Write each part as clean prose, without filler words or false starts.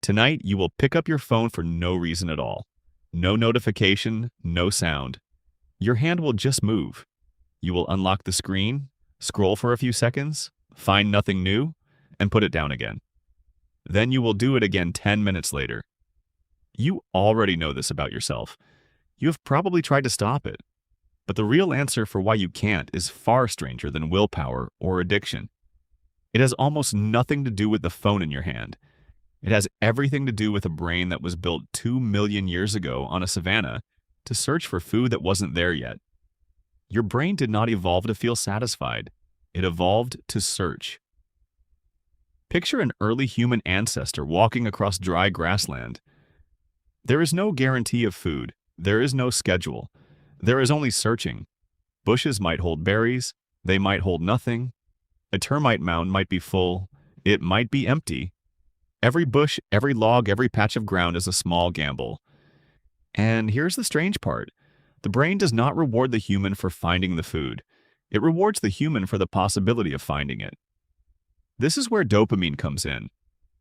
Tonight, you will pick up your phone for no reason at all. No notification, no sound. Your hand will just move. You will unlock the screen, scroll for a few seconds, find nothing new, and put it down again. Then you will do it again 10 minutes later. You already know this about yourself. You have probably tried to stop it. But the real answer for why you can't is far stranger than willpower or addiction. It has almost nothing to do with the phone in your hand. It has everything to do with a brain that was built 2 million years ago on a savanna to search for food that wasn't there yet. Your brain did not evolve to feel satisfied. It evolved to search. Picture an early human ancestor walking across dry grassland. There is no guarantee of food. There is no schedule. There is only searching. Bushes might hold berries. They might hold nothing. A termite mound might be full. It might be empty. Every bush, every log, every patch of ground is a small gamble. And here's the strange part. The brain does not reward the human for finding the food. It rewards the human for the possibility of finding it. This is where dopamine comes in.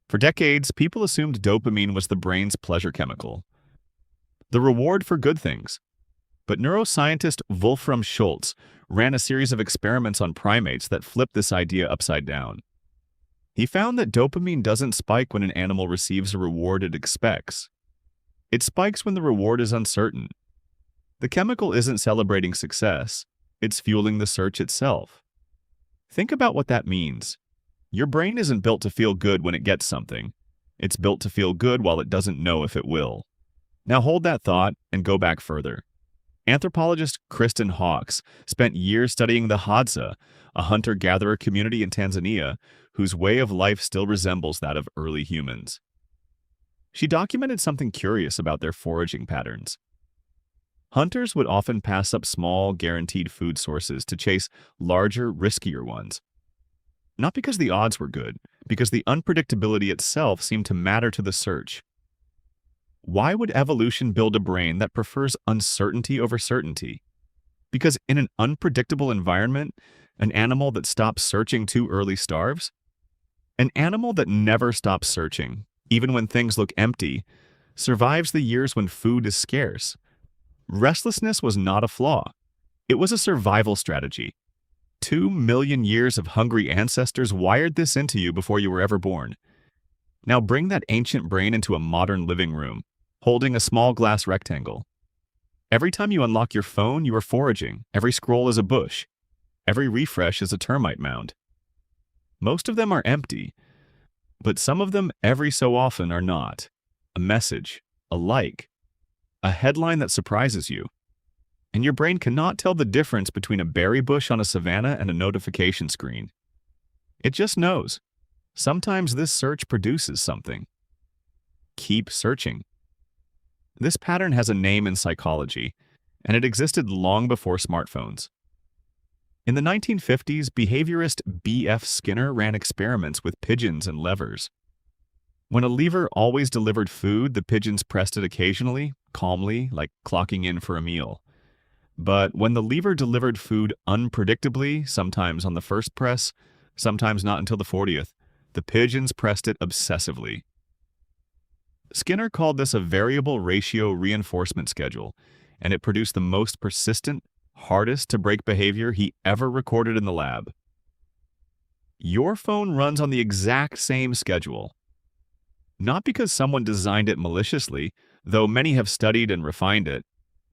For decades, people assumed dopamine was the brain's pleasure chemical, the reward for good things. But neuroscientist Wolfram Schultz ran a series of experiments on primates that flipped this idea upside down. He found that dopamine doesn't spike when an animal receives a reward it expects. It spikes when the reward is uncertain. The chemical isn't celebrating success, it's fueling the search itself. Think about what that means. Your brain isn't built to feel good when it gets something. It's built to feel good while it doesn't know if it will. Now hold that thought and go back further. Anthropologist Kristen Hawkes spent years studying the Hadza, a hunter-gatherer community in Tanzania whose way of life still resembles that of early humans. She documented something curious about their foraging patterns. Hunters would often pass up small, guaranteed food sources to chase larger, riskier ones. Not because the odds were good, because the unpredictability itself seemed to matter to the search. Why would evolution build a brain that prefers uncertainty over certainty? Because in an unpredictable environment, an animal that stops searching too early starves? An animal that never stops searching, even when things look empty, survives the years when food is scarce. Restlessness was not a flaw. It was a survival strategy. 2 million years of hungry ancestors wired this into you before you were ever born. Now bring that ancient brain into a modern living room, holding a small glass rectangle. Every time you unlock your phone, you are foraging. Every scroll is a bush. Every refresh is a termite mound. Most of them are empty, but some of them every so often are not. A message, a like, a headline that surprises you. And your brain cannot tell the difference between a berry bush on a savanna and a notification screen. It just knows. Sometimes this search produces something. Keep searching. This pattern has a name in psychology, and it existed long before smartphones. In the 1950s, behaviorist B.F. Skinner ran experiments with pigeons and levers. When a lever always delivered food, the pigeons pressed it occasionally, calmly, like clocking in for a meal. But when the lever delivered food unpredictably, sometimes on the first press, sometimes not until the 40th, the pigeons pressed it obsessively. Skinner called this a variable ratio reinforcement schedule, and it produced the most persistent, hardest-to-break behavior he ever recorded in the lab. Your phone runs on the exact same schedule. Not because someone designed it maliciously, though many have studied and refined it,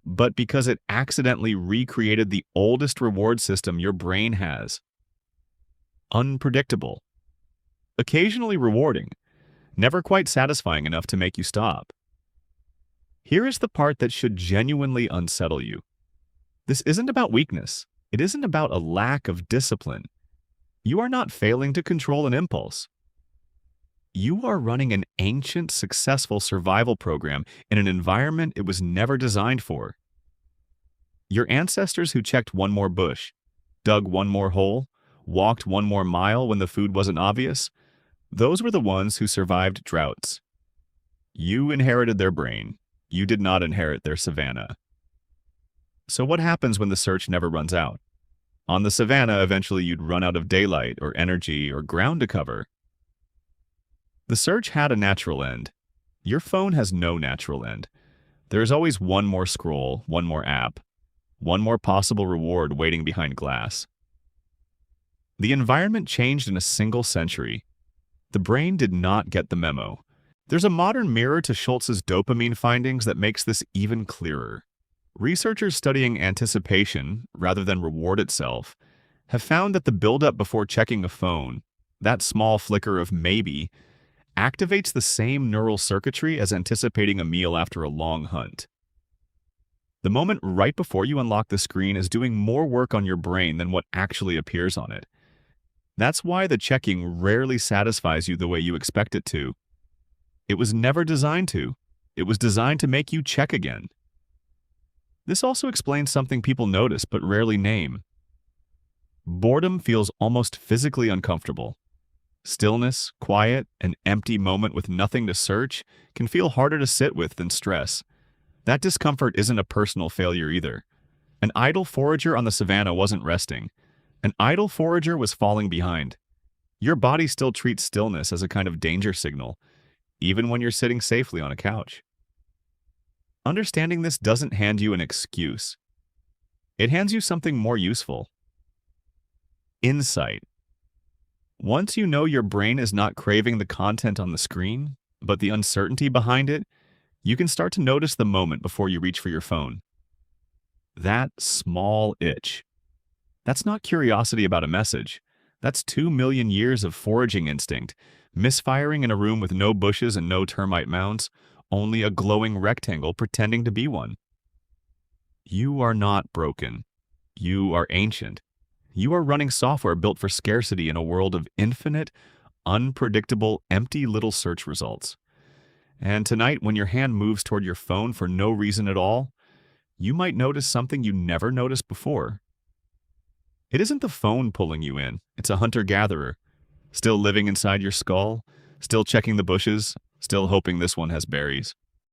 but because it accidentally recreated the oldest reward system your brain has. Unpredictable. Occasionally rewarding, never quite satisfying enough to make you stop. Here is the part that should genuinely unsettle you. This isn't about weakness. It isn't about a lack of discipline. You are not failing to control an impulse. You are running an ancient, successful survival program in an environment it was never designed for. Your ancestors who checked one more bush, dug one more hole, walked one more mile when the food wasn't obvious, those were the ones who survived droughts. You inherited their brain. You did not inherit their savanna. So what happens when the search never runs out? On the savanna, eventually you'd run out of daylight or energy or ground to cover. The search had a natural end. Your phone has no natural end. There is always one more scroll, one more app, one more possible reward waiting behind glass. The environment changed in a single century. The brain did not get the memo. There's a modern mirror to Schultz's dopamine findings that makes this even clearer. Researchers studying anticipation, rather than reward itself, have found that the buildup before checking a phone, that small flicker of maybe, activates the same neural circuitry as anticipating a meal after a long hunt. The moment right before you unlock the screen is doing more work on your brain than what actually appears on it. That's why the checking rarely satisfies you the way you expect it to. It was never designed to. It was designed to make you check again. This also explains something people notice but rarely name. Boredom feels almost physically uncomfortable. Stillness, quiet, an empty moment with nothing to search can feel harder to sit with than stress. That discomfort isn't a personal failure either. An idle forager on the savannah wasn't resting. An idle forager was falling behind. Your body still treats stillness as a kind of danger signal, even when you're sitting safely on a couch. Understanding this doesn't hand you an excuse. It hands you something more useful. Insight. Once you know your brain is not craving the content on the screen, but the uncertainty behind it, you can start to notice the moment before you reach for your phone. That small itch. That's not curiosity about a message. That's 2 million years of foraging instinct, misfiring in a room with no bushes and no termite mounds, only a glowing rectangle pretending to be one. You are not broken. You are ancient. You are running software built for scarcity in a world of infinite, unpredictable, empty little search results. And tonight, when your hand moves toward your phone for no reason at all, you might notice something you never noticed before. It isn't the phone pulling you in, it's a hunter-gatherer, still living inside your skull, still checking the bushes, still hoping this one has berries.